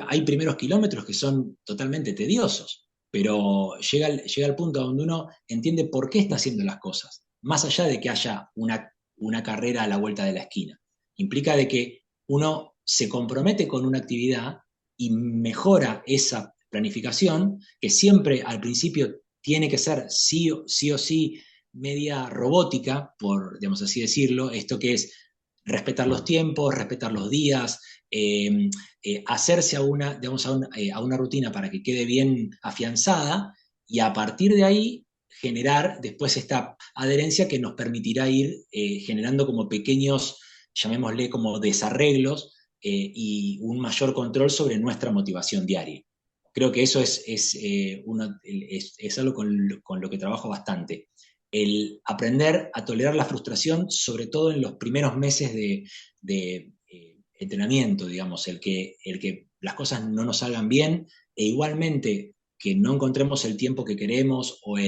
hay primeros kilómetros que son totalmente tediosos, pero llega al punto donde uno entiende por qué está haciendo las cosas, más allá de que haya una carrera a la vuelta de la esquina. Implica de que uno se compromete con una actividad y mejora esa planificación, que siempre al principio tiene que ser sí o sí media robótica, por digamos así decirlo, esto que es respetar los tiempos, respetar los días, hacerse digamos, a una rutina para que quede bien afianzada y a partir de ahí generar después esta adherencia que nos permitirá ir generando como pequeños, llamémosle como desarreglos y un mayor control sobre nuestra motivación diaria. Creo que eso es algo con lo que trabajo bastante. El aprender a tolerar la frustración, sobre todo en los primeros meses de entrenamiento, digamos, el que las cosas no nos salgan bien e igualmente que no encontremos el tiempo que queremos o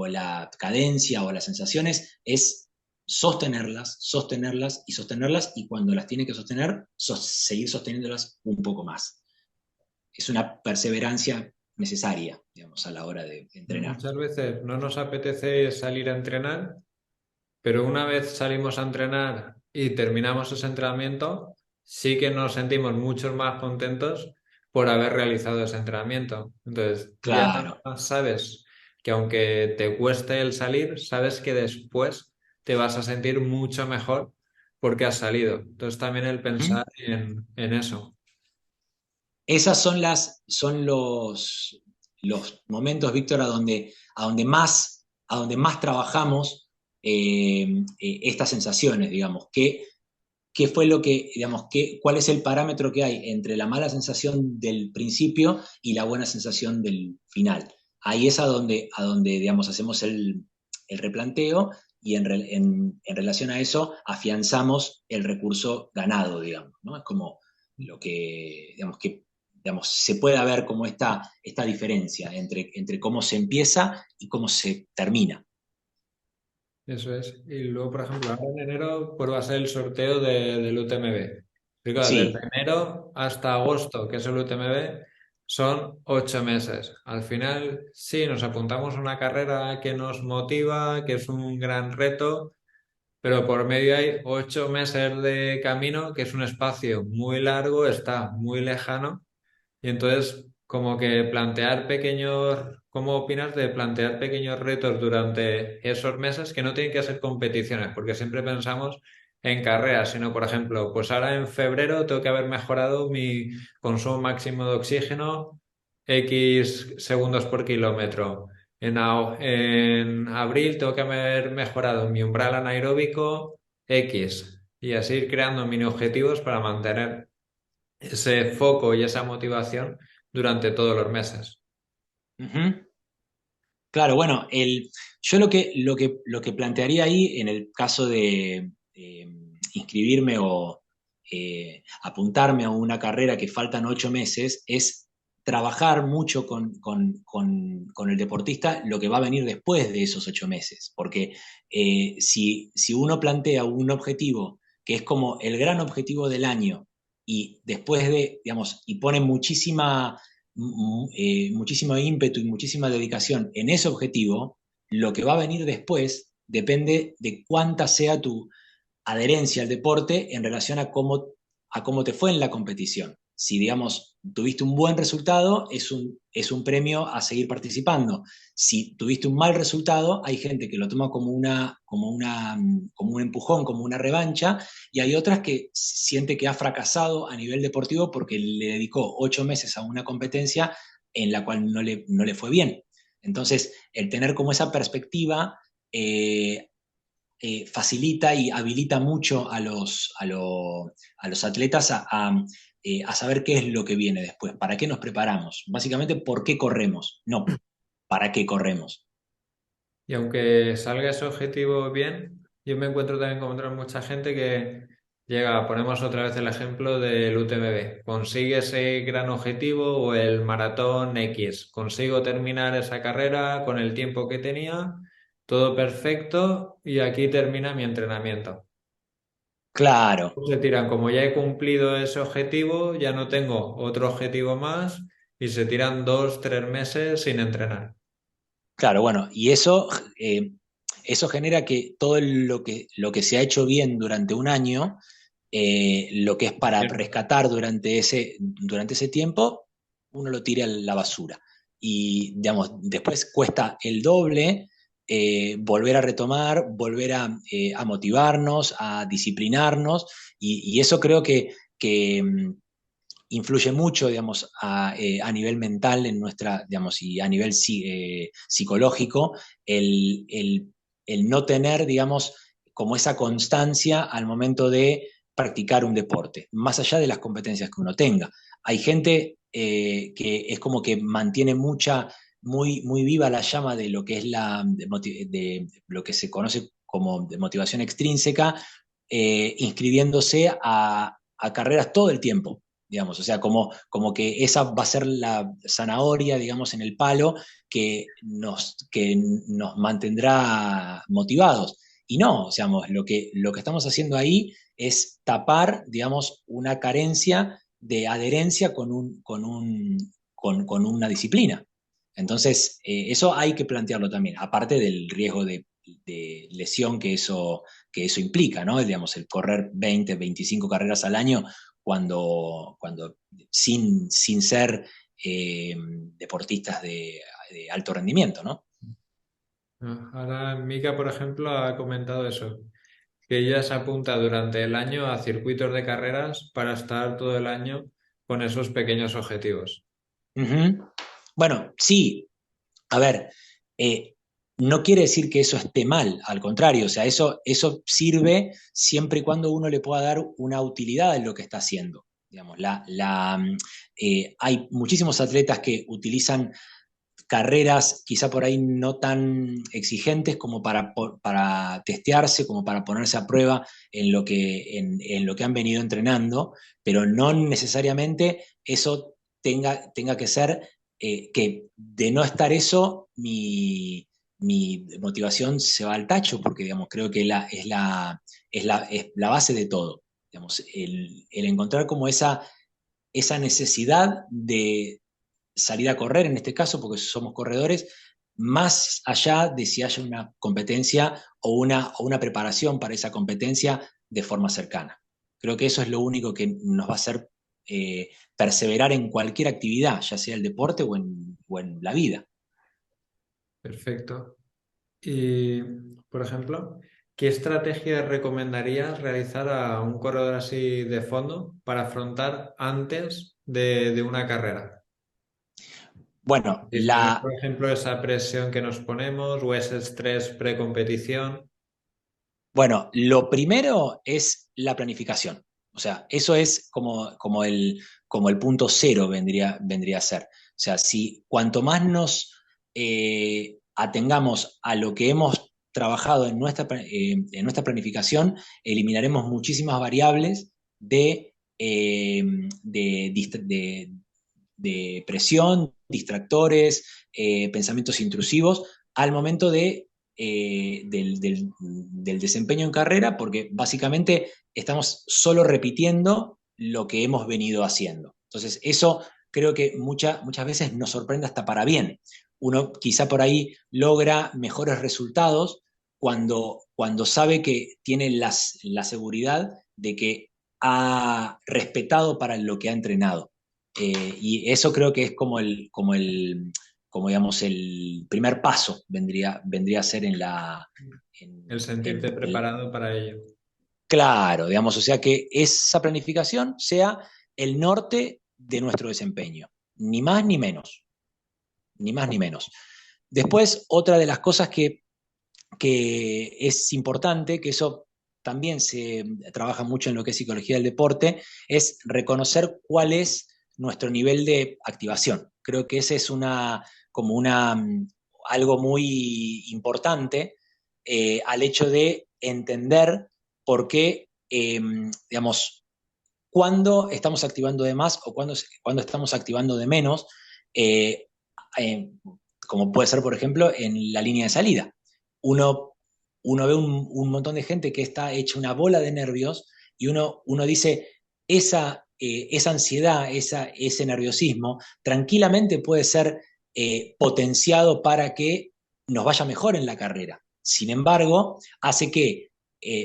la cadencia o las sensaciones, es sostenerlas, sostenerlas y sostenerlas y cuando las tiene que sostener, seguir sosteniéndolas un poco más. Es una perseverancia necesaria, digamos, a la hora de entrenar. Muchas veces no nos apetece salir a entrenar, pero una vez salimos a entrenar y terminamos ese entrenamiento, sí que nos sentimos mucho más contentos por haber realizado ese entrenamiento. Entonces, ya Claro. sabes que aunque te cueste el salir, sabes que después te vas a sentir mucho mejor porque has salido. Entonces, también el Uh-huh. pensar en eso. Esas son los momentos, Víctor, a donde más trabajamos estas sensaciones, digamos. ¿Qué fue lo que, digamos, cuál es el parámetro que hay entre la mala sensación del principio y la buena sensación del final? Ahí es a donde digamos, hacemos el replanteo y en relación a eso afianzamos el recurso ganado, digamos, ¿no? Es como lo que digamos, se puede ver como esta diferencia entre cómo se empieza y cómo se termina. Eso es. Y luego, por ejemplo, ahora en enero pues va a ser el sorteo del UTMB. Y claro, desde Sí. enero hasta agosto, que es el UTMB, son 8 meses. Al final, sí, nos apuntamos a una carrera que nos motiva, que es un gran reto, pero por medio hay 8 meses de camino, que es un espacio muy largo, está muy lejano y entonces, como que plantear pequeños, ¿cómo opinas de plantear pequeños retos durante esos meses que no tienen que ser competiciones? Porque siempre pensamos en carreras, sino, por ejemplo, pues ahora en febrero tengo que haber mejorado mi consumo máximo de oxígeno X segundos por kilómetro. En abril tengo que haber mejorado mi umbral anaeróbico X. Y así ir creando mini objetivos para mantener ese foco y esa motivación durante todos los meses. Ujú. Claro, bueno, yo lo que plantearía ahí en el caso de inscribirme o apuntarme a una carrera que faltan 8 meses es trabajar mucho con el deportista lo que va a venir después de esos 8 meses. Porque si uno plantea un objetivo que es como el gran objetivo del año y después digamos, y pone muchísimo ímpetu y muchísima dedicación en ese objetivo, lo que va a venir después depende de cuánta sea tu adherencia al deporte en relación a cómo te fue en la competición. Si, digamos, tuviste un buen resultado, es un premio a seguir participando. Si tuviste un mal resultado, hay gente que lo toma como un empujón, como una revancha, y hay otras que siente que ha fracasado a nivel deportivo porque le dedicó 8 meses a una competencia en la cual no le fue bien. Entonces, el tener como esa perspectiva facilita y habilita mucho a los atletas a saber qué es lo que viene después, para qué nos preparamos. Básicamente, ¿por qué corremos? No, ¿para qué corremos? Y aunque salga ese objetivo bien, yo me encuentro también con mucha gente que llega, ponemos otra vez el ejemplo del UTMB, consigue ese gran objetivo o el maratón X, consigo terminar esa carrera con el tiempo que tenía, todo perfecto y aquí termina mi entrenamiento. Claro, Se tiran, como ya he cumplido ese objetivo, ya no tengo otro objetivo más y se tiran 2, 3 meses sin entrenar. claro, bueno, y eso genera que todo lo que se ha hecho bien durante un año, lo que es para rescatar durante ese tiempo, uno lo tira a la basura. Y, digamos, después cuesta el doble volver a retomar, volver a motivarnos, a disciplinarnos, y eso creo que influye mucho, digamos, a nivel mental en nuestra, digamos, y a nivel psicológico, el no tener, digamos, como esa constancia al momento de practicar un deporte, más allá de las competencias que uno tenga. Hay gente que es como que mantiene muy viva la llama de lo que es de lo que se conoce como de motivación extrínseca, inscribiéndose a carreras todo el tiempo, digamos, o sea, como que esa va a ser la zanahoria, digamos, en el palo que nos mantendrá motivados. Y no, o sea, lo que estamos haciendo ahí es tapar, digamos, una carencia de adherencia con una disciplina. Entonces, eso hay que plantearlo también, aparte del riesgo de lesión que eso implica, ¿no? Digamos, el correr 20, 25 carreras al año cuando sin ser deportistas de alto rendimiento, ¿no? Ahora Mika, por ejemplo, ha comentado eso, que ella se apunta durante el año a circuitos de carreras para estar todo el año con esos pequeños objetivos. Ujú. Bueno, sí, a ver, eh, no quiere decir que eso esté mal, al contrario, o sea, eso sirve siempre y cuando uno le pueda dar una utilidad en lo que está haciendo. Digamos, hay muchísimos atletas que utilizan carreras quizá por ahí no tan exigentes como para testearse, como para ponerse a prueba en lo que han venido entrenando, pero no necesariamente eso tenga que ser que de no estar eso mi motivación se va al tacho, porque digamos, creo que es la base de todo. Digamos, el encontrar como esa necesidad de salir a correr, en este caso, porque somos corredores, más allá de si haya una competencia o una preparación para esa competencia de forma cercana. Creo que eso es lo único que nos va a hacer perseverar en cualquier actividad, ya sea el deporte o en la vida. Perfecto. Y, por ejemplo, ¿qué estrategia recomendarías realizar a un corredor así de fondo para afrontar antes de una carrera? Bueno, Disminuir, por ejemplo, esa presión que nos ponemos o ese estrés precompetición. lo primero es la planificación. O sea, eso es como el punto cero vendría a ser. O sea, si cuanto más nos atengamos a lo que hemos trabajado en nuestra planificación, eliminaremos muchísimas variables de presión, distractores, pensamientos intrusivos al momento del desempeño en carrera, porque básicamente estamos solo repitiendo lo que hemos venido haciendo. Entonces, eso creo que muchas veces nos sorprende hasta para bien. Uno quizá por ahí logra mejores resultados cuando sabe que tiene la seguridad de que ha respetado para lo que ha entrenado. Y eso creo que es como digamos, el primer paso vendría a ser en la. El En, sentirte en el- preparado para ello. claro, digamos, o sea que esa planificación sea el norte de nuestro desempeño, ni más ni menos, ni más ni menos. Después, otra de las cosas que es importante, que eso también se trabaja mucho en lo que es psicología del deporte, es reconocer cuál es nuestro nivel de activación. Creo que ese es algo muy importante al hecho de entender por qué, digamos, cuándo estamos activando de más o cuándo estamos activando de menos, eh, eh, como puede ser, por ejemplo, en la línea de salida. Uno ve un montón de gente que está hecha una bola de nervios y uno dice, esa ansiedad, ese nerviosismo, tranquilamente puede ser potenciado para que nos vaya mejor en la carrera. Sin embargo, hace que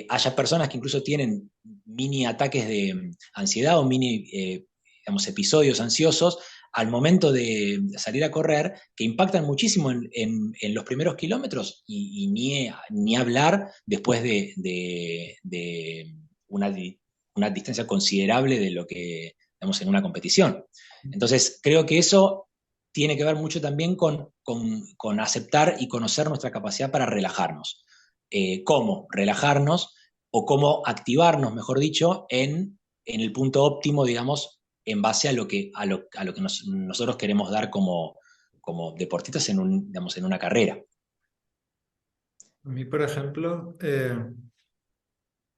haya personas que incluso tienen mini ataques de ansiedad o mini, digamos, episodios ansiosos al momento de salir a correr que impactan muchísimo en los primeros kilómetros y ni hablar después de una distancia considerable de lo que digamos en una competición. Entonces, creo que eso tiene que ver mucho también con aceptar y conocer nuestra capacidad para relajarnos. Cómo relajarnos o cómo activarnos, mejor dicho, en el punto óptimo, digamos, en base a lo que nosotros queremos dar como deportistas digamos, en una carrera. A mí, por ejemplo,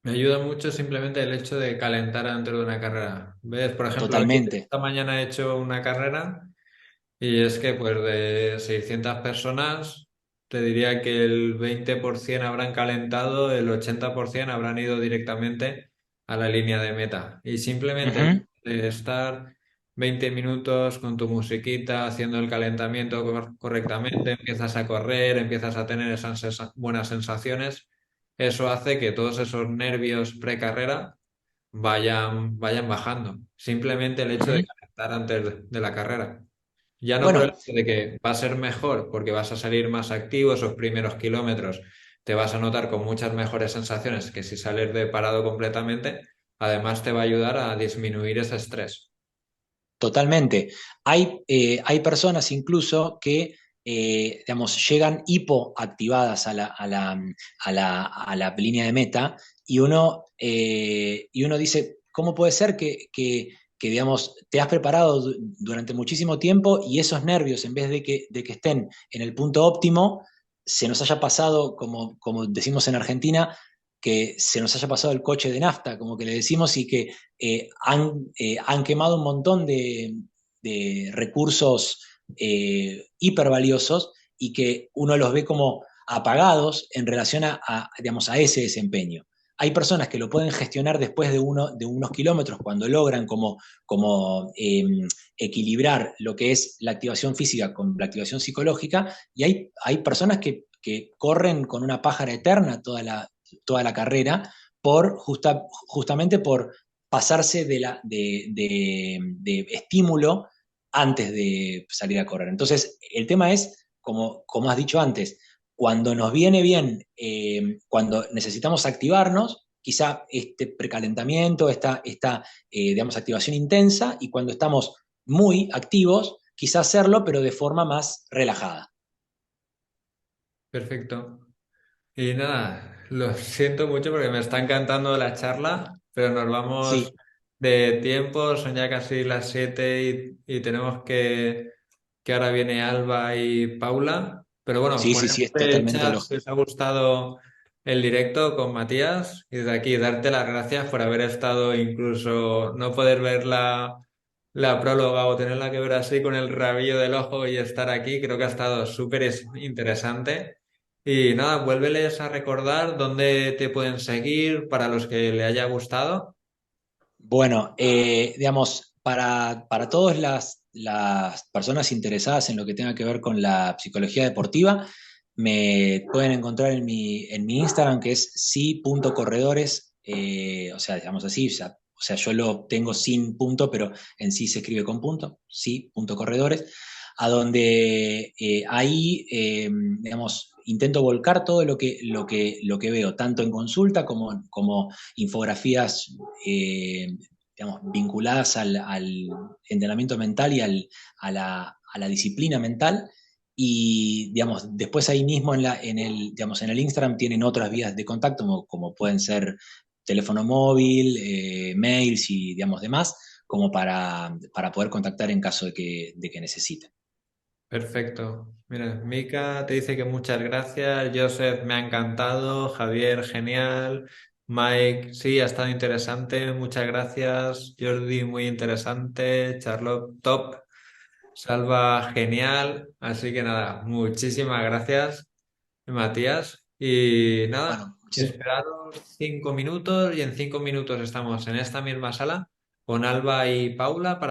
me ayuda mucho simplemente el hecho de calentar dentro de una carrera. ¿Ves? Por ejemplo, aquí Totalmente. esta mañana he hecho una carrera y es que pues de 600 personas te diría que el 20% habrán calentado, el 80% habrán ido directamente a la línea de meta. Y simplemente el Ujú, hecho de estar 20 minutos con tu musiquita, haciendo el calentamiento correctamente, empiezas a correr, empiezas a tener esas buenas sensaciones, eso hace que todos esos nervios precarrera vayan bajando. Simplemente el hecho de ujú. calentar antes de la carrera. Ya no por el Bueno, hecho de que va a ser mejor, porque vas a salir más activo esos primeros kilómetros, te vas a notar con muchas mejores sensaciones que si sales de parado completamente, además te va a ayudar a disminuir ese estrés. totalmente. Hay personas incluso que, digamos, llegan hipoactivadas a la línea de meta y uno dice, ¿cómo puede ser que, digamos, te has preparado durante muchísimo tiempo y esos nervios, en vez de que estén en el punto óptimo, se nos haya pasado, como decimos en Argentina, que se nos haya pasado el coche de nafta, como que le decimos, y que han quemado un montón de recursos hipervaliosos y que uno los ve como apagados en relación digamos, a ese desempeño. Hay personas que lo pueden gestionar después de unos kilómetros cuando logran como equilibrar lo que es la activación física con la activación psicológica y hay personas que corren con una pájara eterna toda la carrera justamente por pasarse de estímulo antes de salir a correr. Entonces, el tema es, como has dicho antes, cuando nos viene bien, cuando necesitamos activarnos, quizá este precalentamiento, esta digamos, activación intensa, y cuando estamos muy activos, quizá hacerlo, pero de forma más relajada. Perfecto. Y nada, lo siento mucho porque me está encantando la charla, pero nos vamos Sí, de tiempo, son ya casi las 7 y tenemos que ahora viene Alba y Paula. Pero bueno, sí, por sí, sí, es totalmente fecha, si lógico. os ha gustado el directo con Matías, y desde aquí darte las gracias por haber estado, incluso no poder ver la próloga o tenerla que ver así con el rabillo del ojo y estar aquí, creo que ha estado súper interesante. Y nada, vuélveles a recordar dónde te pueden seguir para los que le haya gustado. Bueno, digamos, para todas las personas interesadas en lo que tenga que ver con la psicología deportiva, me pueden encontrar en mi Instagram, que es si.corredores, o sea, digamos así, o sea, yo lo tengo sin punto, pero en sí se escribe con punto, si.corredores, a donde ahí, digamos, intento volcar todo lo que veo, tanto en consulta como infografías digamos, vinculadas al entrenamiento mental y a la disciplina mental. Y digamos, después ahí mismo digamos, en el Instagram tienen otras vías de contacto, como pueden ser teléfono móvil, mails y digamos demás, como para poder contactar en caso de que necesiten. Perfecto. Mira, Mika te dice que muchas gracias. Joseph, me ha encantado. Javier, genial. Mike, sí, ha estado interesante. Muchas gracias. Jordi, muy interesante. Charlotte, top. Salva, genial. Así que nada, muchísimas gracias, Matías. Y nada, Bueno, muchísimas. esperaros 5 minutos y en 5 minutos estamos en esta misma sala con Alba y Paula para